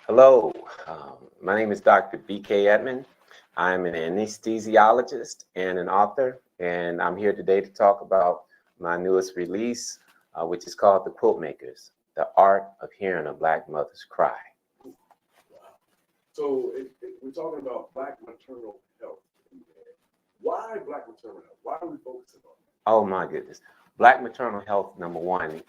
Hello, my name is Dr. BK Edmond. I'm an anesthesiologist and an author, and I'm here today to talk about my newest release, which is called The Quilt Makers, The Art of Hearing a Black Mother's Cry. Wow. So we're talking about Black maternal health. Why Black maternal health? Why are we focusing on it? Oh my goodness. Black maternal health, number one,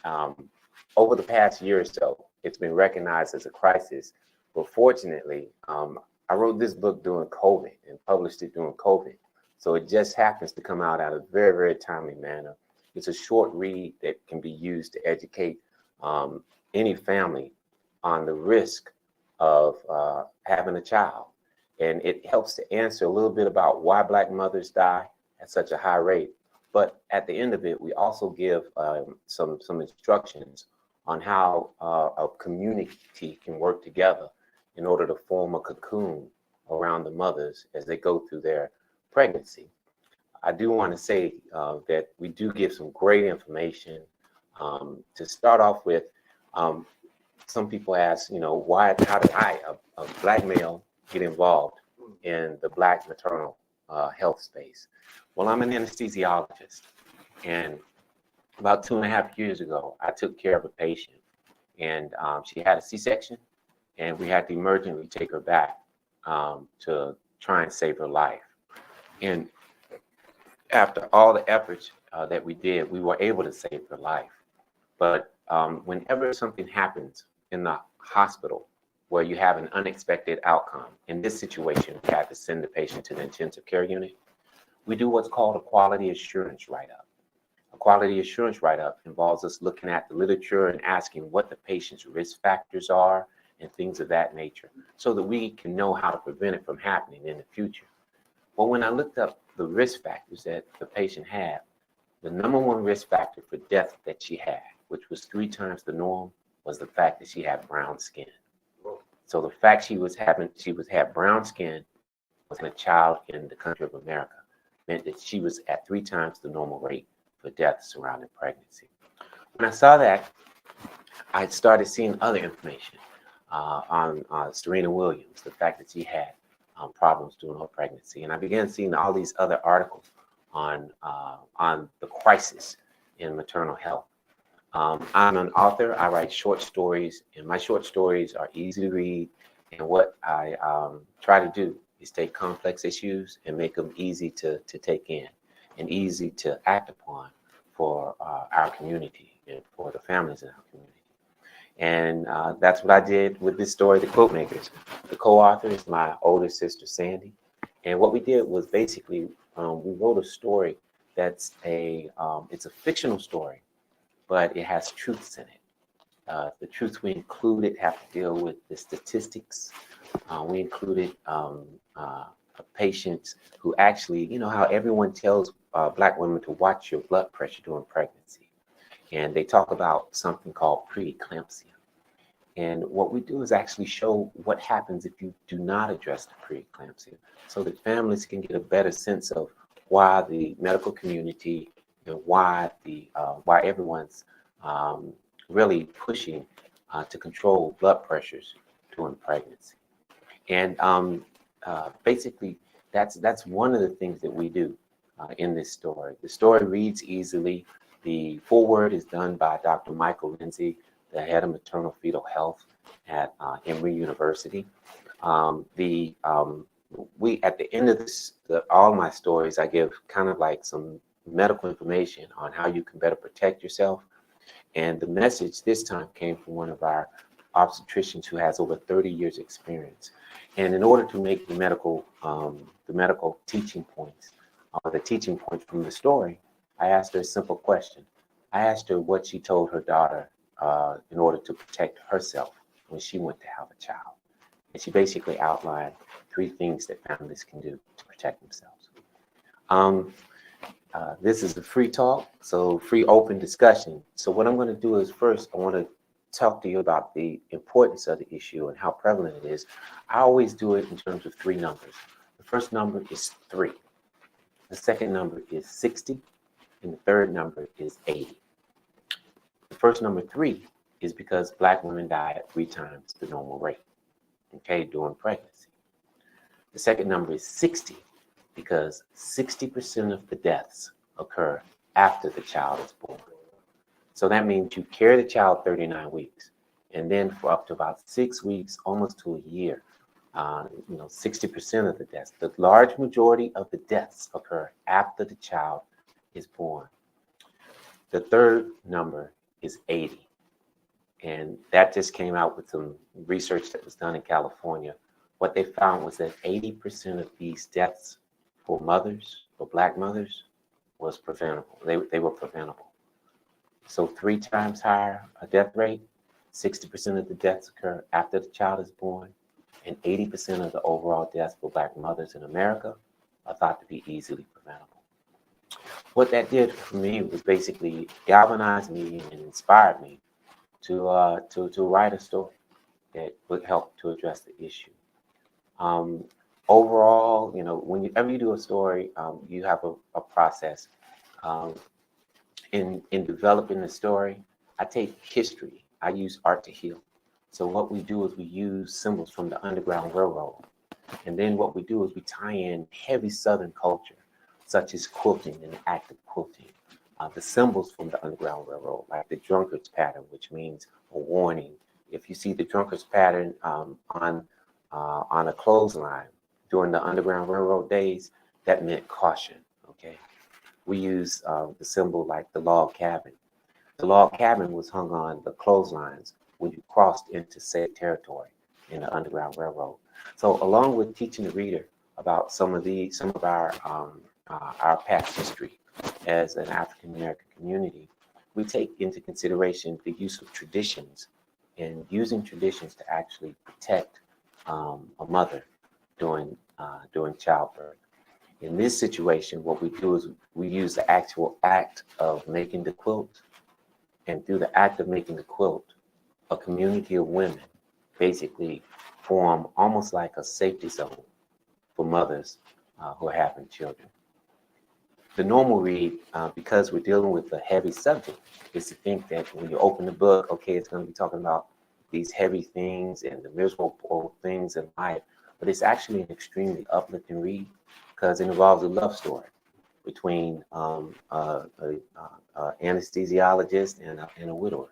over the past year or so, it's been recognized as a crisis. But fortunately, I wrote this book during COVID and published it during COVID. So it just happens to come out at a very, very timely manner. It's a short read that can be used to educate any family on the risk of having a child. And it helps to answer a little bit about why Black mothers die at such a high rate. But at the end of it, we also give some instructions on how a community can work together in order to form a cocoon around the mothers as they go through their pregnancy. I do want to say that we do give some great information. To start off with, some people ask, how did a Black male, get involved in the Black maternal health space? Well, I'm an anesthesiologist, and about 2.5 years ago, I took care of a patient, and she had a C-section, and we had to emergently take her back to try and save her life. And after all the efforts that we did, we were able to save her life. But whenever something happens in the hospital where you have an unexpected outcome, in this situation, we had to send the patient to the intensive care unit, we do what's called a quality assurance write-up. A quality assurance write-up involves us looking at the literature and asking what the patient's risk factors are and things of that nature, so that we can know how to prevent it from happening in the future. Well, when I looked up the risk factors that the patient had, the number one risk factor for death that she had, which was 3 times the norm, was the fact that she had brown skin. So the fact she had brown skin, was a child in the country of America, meant that she was at 3 times the normal rate for death surrounding pregnancy. When I saw that, I started seeing other information on Serena Williams, the fact that she had problems during her pregnancy, and I began seeing all these other articles on the crisis in maternal health. I'm an author. I write short stories, and my short stories are easy to read. And what I try to do is take complex issues and make them easy to take in and easy to act upon for our community and for the families in our community. And that's what I did with this story, The Quilt Makers. The co-author is my older sister, Sandy. And what we did was basically, we wrote a story that's it's a fictional story, but it has truths in it. The truths we included have to deal with the statistics. We included patients who actually, how everyone tells Black women to watch your blood pressure during pregnancy. And they talk about something called preeclampsia. And what we do is actually show what happens if you do not address the preeclampsia, so that families can get a better sense of why the medical community and why everyone's really pushing to control blood pressures during pregnancy. And basically, that's one of the things that we do in this story. The story reads easily. The foreword is done by Dr. Michael Lindsay, the head of maternal fetal health at Emory University. We at the end of all my stories, I give kind of like some medical information on how you can better protect yourself. And the message this time came from one of our obstetricians who has over 30 years experience. And in order to make the medical teaching points, the teaching points from the story, I asked her a simple question. I asked her what she told her daughter in order to protect herself when she went to have a child. And she basically outlined 3 things that families can do to protect themselves. This is a free talk, so free open discussion. So what I'm going to do is first, I want to talk to you about the importance of the issue and how prevalent it is. I always do it in terms of 3 numbers. The first number is 3. The second number is 60. And the third number is 80. The first number 3 is because Black women die at 3 times the normal rate. okay, during pregnancy. The second number is 60, because 60% of the deaths occur after the child is born. So that means you carry the child 39 weeks, and then for up to about 6 weeks, almost to a year, 60% of the deaths, the large majority of the deaths occur after the child is born. The third number is 80. And that just came out with some research that was done in California. What they found was that 80% of these deaths for mothers, for Black mothers, was preventable. They were preventable. So 3 times higher a death rate, 60% of the deaths occur after the child is born, and 80% of the overall deaths for Black mothers in America are thought to be easily preventable. What that did for me was basically galvanize me and inspired me to write a story that would help to address the issue. Overall, whenever you do a story, you have a process. In developing the story, I take history. I use art to heal. So what we do is we use symbols from the Underground Railroad. And then what we do is we tie in heavy Southern culture, such as quilting and the act of quilting. The symbols from the Underground Railroad, like the drunkard's pattern, which means a warning. If you see the drunkard's pattern on a clothesline during the Underground Railroad days, that meant caution, okay? We use the symbol like the log cabin. The log cabin was hung on the clotheslines when you crossed into safe territory in the Underground Railroad. So along with teaching the reader about some of our past history as an African American community, we take into consideration the use of traditions and using traditions to actually protect a mother during childbirth. In this situation, what we do is we use the actual act of making the quilt, and through the act of making the quilt, a community of women basically form almost like a safety zone for mothers who are having children. The normal read, because we're dealing with a heavy subject, is to think that when you open the book, okay, it's going to be talking about these heavy things and the miserable things in life, but it's actually an extremely uplifting read because it involves a love story between an anesthesiologist and a widower.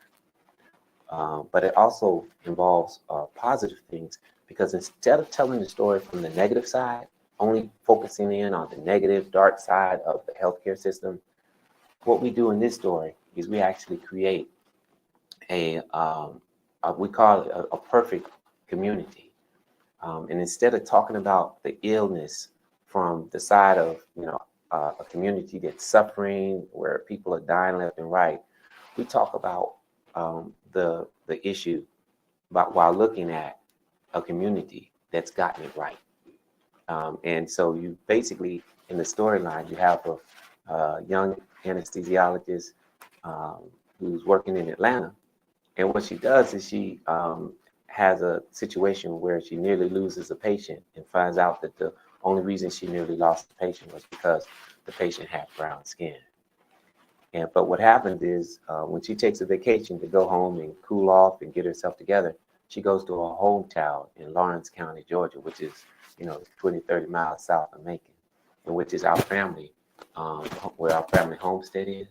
But it also involves positive things because instead of telling the story from the negative side, only focusing in on the negative, dark side of the healthcare system, what we do in this story is we actually create we call it a perfect community. And instead of talking about the illness from the side of a community that's suffering, where people are dying left and right, we talk about the issue while looking at a community that's gotten it right. And so you basically, in the storyline, you have a young anesthesiologist who's working in Atlanta. And what she does is she has a situation where she nearly loses a patient and finds out that the only reason she nearly lost the patient was because the patient had brown skin. But what happens is when she takes a vacation to go home and cool off and get herself together, she goes to her hometown in Lawrence County, Georgia, which is 20, 30 miles south of Macon, and which is our family, where our family homestead is.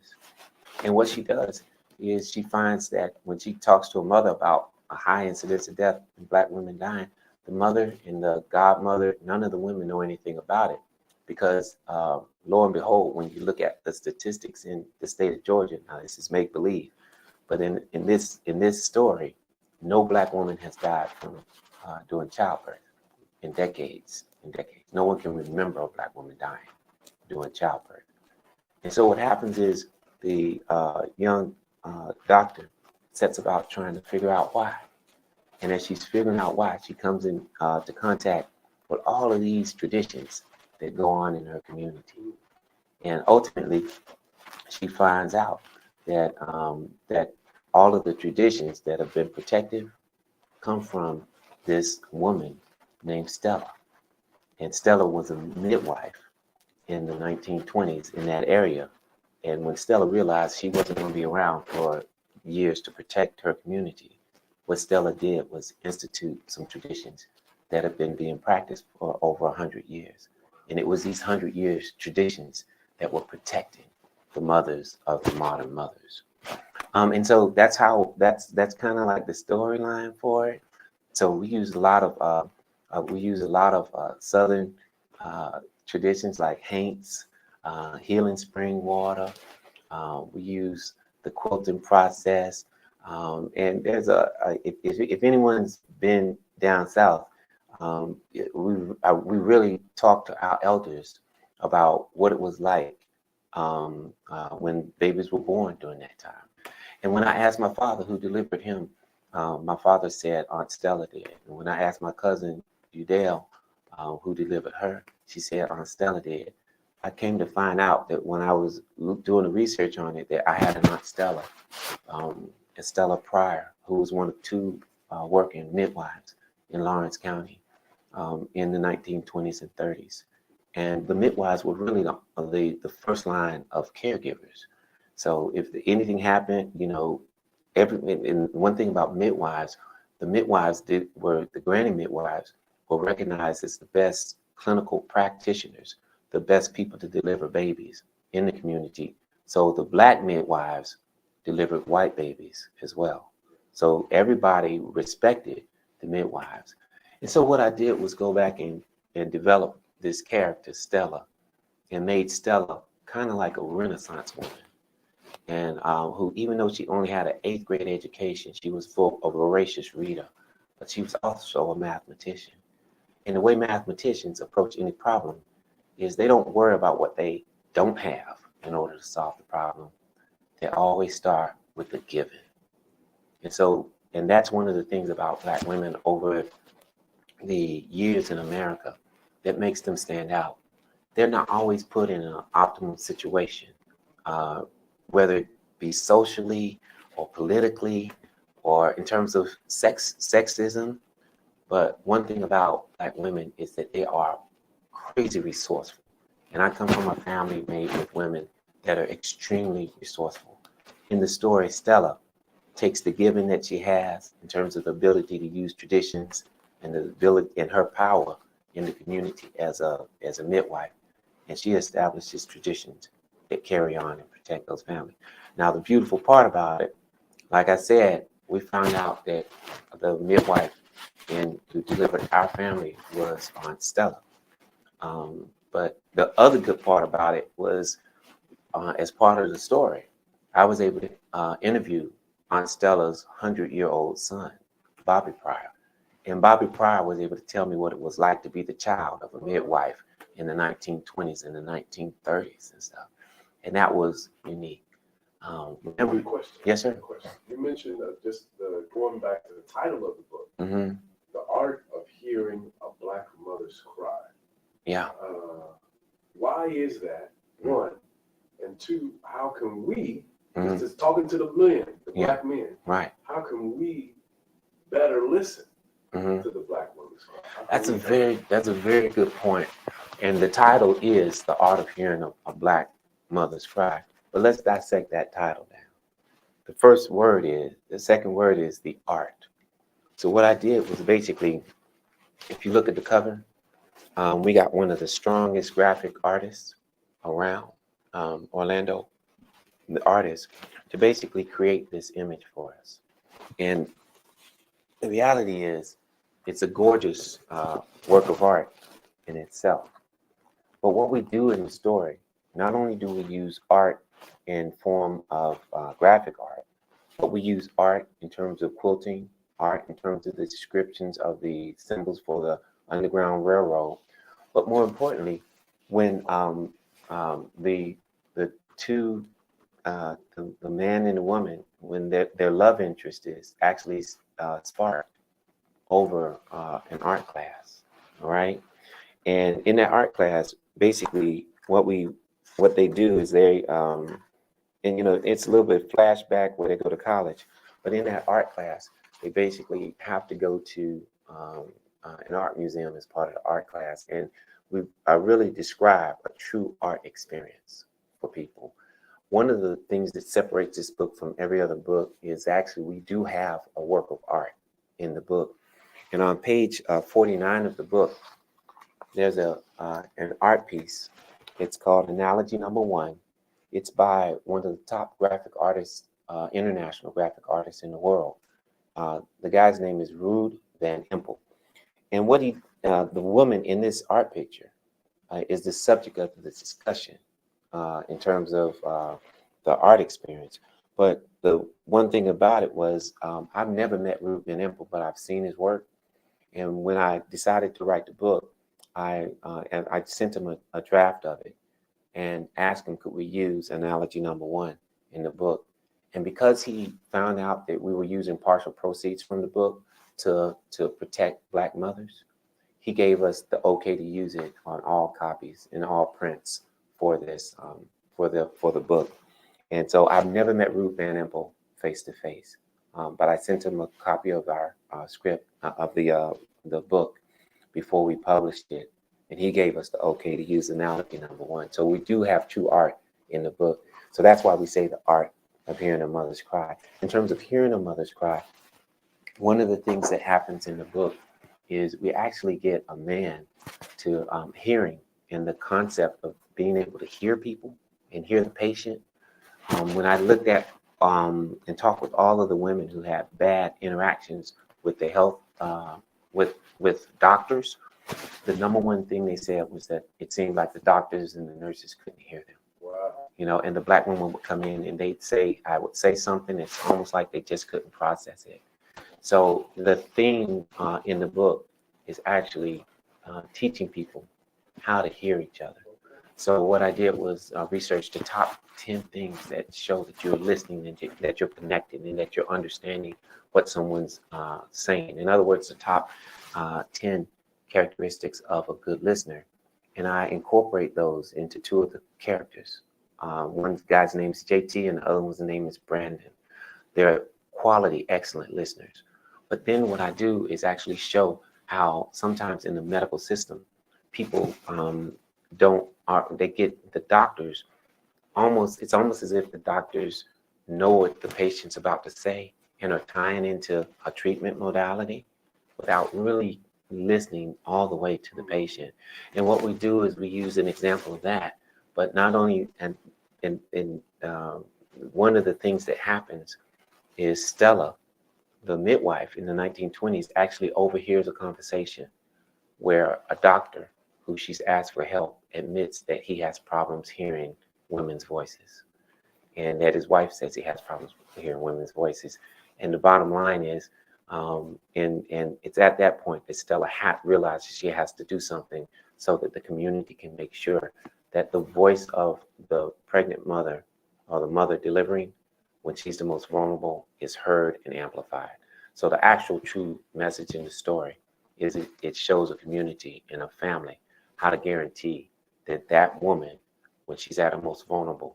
And what she does is she finds that when she talks to a mother about a high incidence of death in Black women dying, the mother and the godmother, none of the women know anything about it because lo and behold, when you look at the statistics in the state of Georgia, now this is make believe, but in this story, no Black woman has died from doing childbirth in decades. No one can remember a Black woman dying doing childbirth. And so what happens is the young doctor sets about trying to figure out why. And as she's figuring out why, she comes in to contact with all of these traditions that go on in her community. And ultimately, she finds out that that all of the traditions that have been protective come from this woman named Stella. And Stella was a midwife in the 1920s in that area. And when Stella realized she wasn't going to be around for years to protect her community, what Stella did was institute some traditions that have been being practiced for over 100 years. And it was these 100 years traditions that were protecting the mothers of the modern mothers. And so that's kind of like the storyline for it. So we use a lot of Southern traditions like Haints, healing spring water. We use the quilting process. And if anyone's been down south, we really talked to our elders about what it was like when babies were born during that time. And when I asked my father who delivered him, my father said Aunt Stella did. And when I asked my cousin Udale who delivered her, she said Aunt Stella did. I came to find out that when I was doing the research on it, that I had an Aunt Stella, Estella Pryor, who was one of two working midwives in Lawrence County in the 1920s and 30s. And the midwives were really the first line of caregivers. So if anything happened, and one thing about midwives, the granny midwives were recognized as the best clinical practitioners, the best people to deliver babies in the community. So the black midwives delivered white babies as well. So everybody respected the midwives. And so what I did was go back and develop this character, Stella, and made Stella kind of like a Renaissance woman. And who, even though she only had an 8th grade education, she was full of voracious reader, but she was also a mathematician. And the way mathematicians approach any problem is they don't worry about what they don't have in order to solve the problem. They always start with the given. And that's one of the things about Black women over the years in America that makes them stand out. They're not always put in an optimal situation, whether it be socially or politically or in terms of sexism. But one thing about Black women is that they are crazy resourceful. And I come from a family made with women that are extremely resourceful. In the story, Stella takes the given that she has in terms of the ability to use traditions and the ability and her power in the community as a midwife, and she establishes traditions that carry on and protect those families. Now, the beautiful part about it, like I said, we found out that the midwife who delivered our family was Aunt Stella. But the other good part about it was, as part of the story, I was able to interview Aunt Stella's 100-year-old son, Bobby Pryor. And Bobby Pryor was able to tell me what it was like to be the child of a midwife in the 1920s and the 1930s and stuff. And that was unique. Every question. Yes, sir. Question. You mentioned just going back to the title of the book, Mm-hmm. The Art of Hearing a Black Mother's Cry. Yeah. Why is that? One. And two, how can we, Mm-hmm. just talking to the men, the Black men, right? How can we better listen Mm-hmm. to the Black woman's cry? That's a very good point. And the title is The Art of Hearing a Black Mother's Cry. But let's dissect that title down. The second word is the art. So what I did was basically, if you look at the cover, we got one of the strongest graphic artists around, Orlando, the artist, to basically create this image for us. And the reality is, it's a gorgeous work of art in itself. But what we do in the story, not only do we use art in form of graphic art, but we use art in terms of quilting, art in terms of the descriptions of the symbols for the Underground Railroad. But more importantly, when the two, the man and the woman, when their love interest is actually sparked over an art class, all right? And in that art class, basically what they do is they and it's a little bit flashback where they go to college, but in that art class, they basically have to go to an art museum as part of the art class, and I really describe a true art experience for people. One of the things that separates this book from every other book is actually we do have a work of art in the book. And on page 49 of the book, there's an art piece. It's called Analogy Number One. It's by one of the top graphic artists, international graphic artists in the world. The guy's name is Ruud Van Empel. And the woman in this art picture is the subject of the discussion in terms of the art experience. But the one thing about it was I've never met Ruud Van Empel, but I've seen his work. And when I decided to write the book, and I sent him a draft of it and asked him, could we use Analogy Number One in the book? And because he found out that we were using partial proceeds from the book to protect Black mothers, he gave us the okay to use it on all copies and all prints for this for the book. And so I've never met Ruud Van Empel face to face, but I sent him a copy of our script of the book before we published it, and he gave us the okay to use Analogy Number One. So we do have true art in the book. So that's why we say the art of hearing a mother's cry. In terms of hearing a mother's cry, one of the things that happens in the book is we actually get a man to hearing, and the concept of being able to hear people and hear the patient. When I looked at and talked with all of the women who had bad interactions with the health, with doctors, the number one thing they said was that it seemed like the doctors and the nurses couldn't hear them. Wow. You know, and the Black woman would come in and they'd say, I would say something, it's almost like they just couldn't process it. So the theme in the book is actually teaching people how to hear each other. So what I did was research the top 10 things that show that you're listening and that you're connected and that you're understanding what someone's saying. In other words, the top 10 characteristics of a good listener. And I incorporate those into two of the characters. One guy's name is JT and the other one's name is Brandon. They're quality, excellent listeners. But then what I do is actually show how sometimes in the medical system, people they get the doctors it's almost as if the doctors know what the patient's about to say and are tying into a treatment modality without really listening all the way to the patient. And what we do is we use an example of that, but not only, and one of the things that happens is Stella, the midwife in the 1920s, actually overhears a conversation where a doctor who she's asked for help admits that he has problems hearing women's voices, and that his wife says he has problems hearing women's voices. And the bottom line is, and it's at that point that Stella realizes she has to do something so that the community can make sure that the voice of the pregnant mother or the mother delivering when she's the most vulnerable is heard and amplified. So the actual true message in the story is it shows a community and a family how to guarantee that that woman, when she's at her most vulnerable,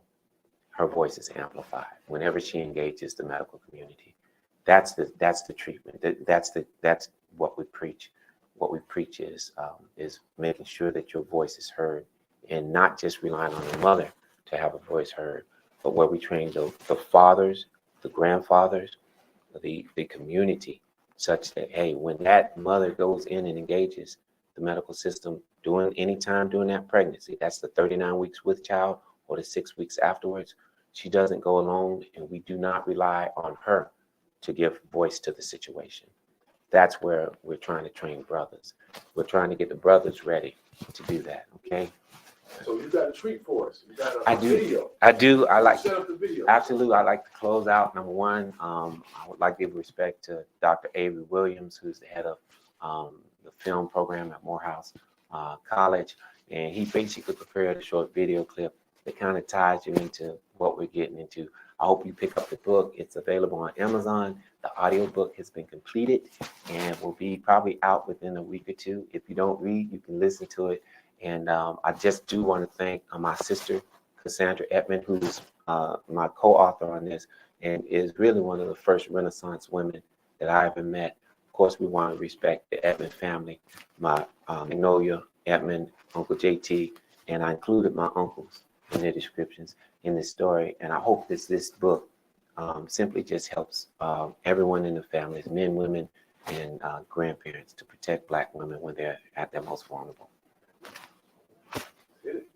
her voice is amplified whenever she engages the medical community. That's the treatment. That's what we preach. What we preach is making sure that your voice is heard, and not just relying on the mother to have a voice heard, but where we train the fathers, the grandfathers, the community, such that, hey, when that mother goes in and engages the medical system any time during that pregnancy, that's the 39 weeks with child or the 6 weeks afterwards, she doesn't go alone, and we do not rely on her to give voice to the situation. That's where we're trying to train brothers. We're trying to get the brothers ready to do that, okay? So you got a treat for us. You got a video. I do. I like set up the video. Absolutely. I like to close out. Number one, I would like to give respect to Dr. Avery Williams, who's the head of the film program at Morehouse College, and he basically prepared a short video clip that kind of ties you into what we're getting into. I hope you pick up the book. It's available on Amazon. The audiobook has been completed and will be probably out within a week or two. If you don't read, you can listen to it. And I just do want to thank my sister, Cassandra Edmond, who's my co-author on this and is really one of the first Renaissance women that I ever met. Of course, we want to respect the Edmond family, my Magnolia, Edmond, Uncle JT, and I included my uncles in their descriptions in this story. And I hope this book simply just helps everyone in the families, men, women, and grandparents to protect Black women when they're at their most vulnerable. Hit it.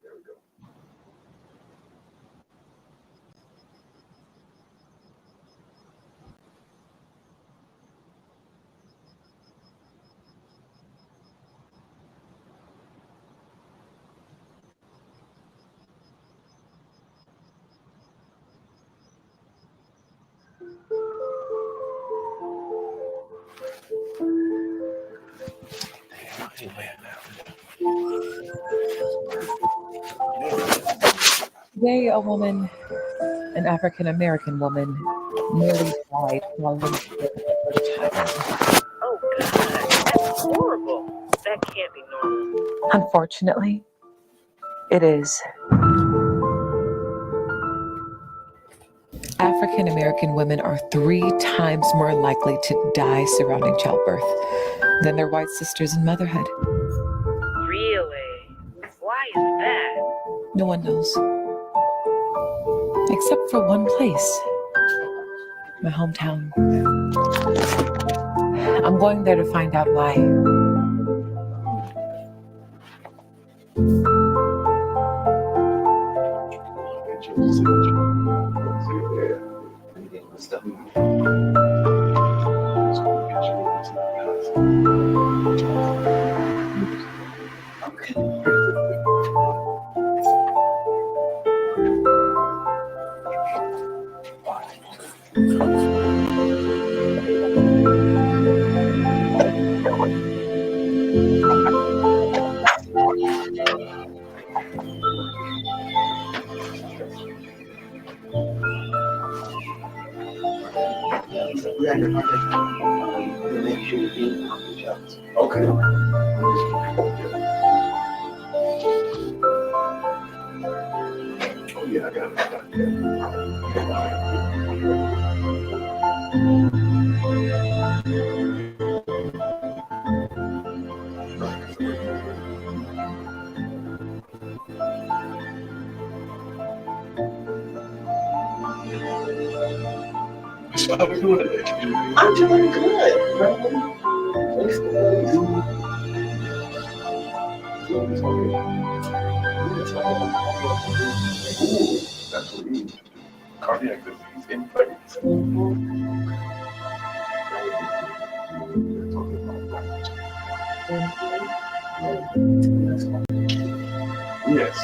There we go. Today, a woman, an African American woman, nearly died while in child. Oh God, that's horrible. That can't be normal. Unfortunately, it is. African American women are 3 times more likely to die surrounding childbirth than their white sisters in motherhood. Really? Why is that? No one knows. Except for one place. My hometown. I'm going there to find out why. Okay. Oh yeah, I got So how we doing today? I'm doing good, bro. Thanks for you. Ooh, that's what we need to do. Cardiac disease in place. Yes.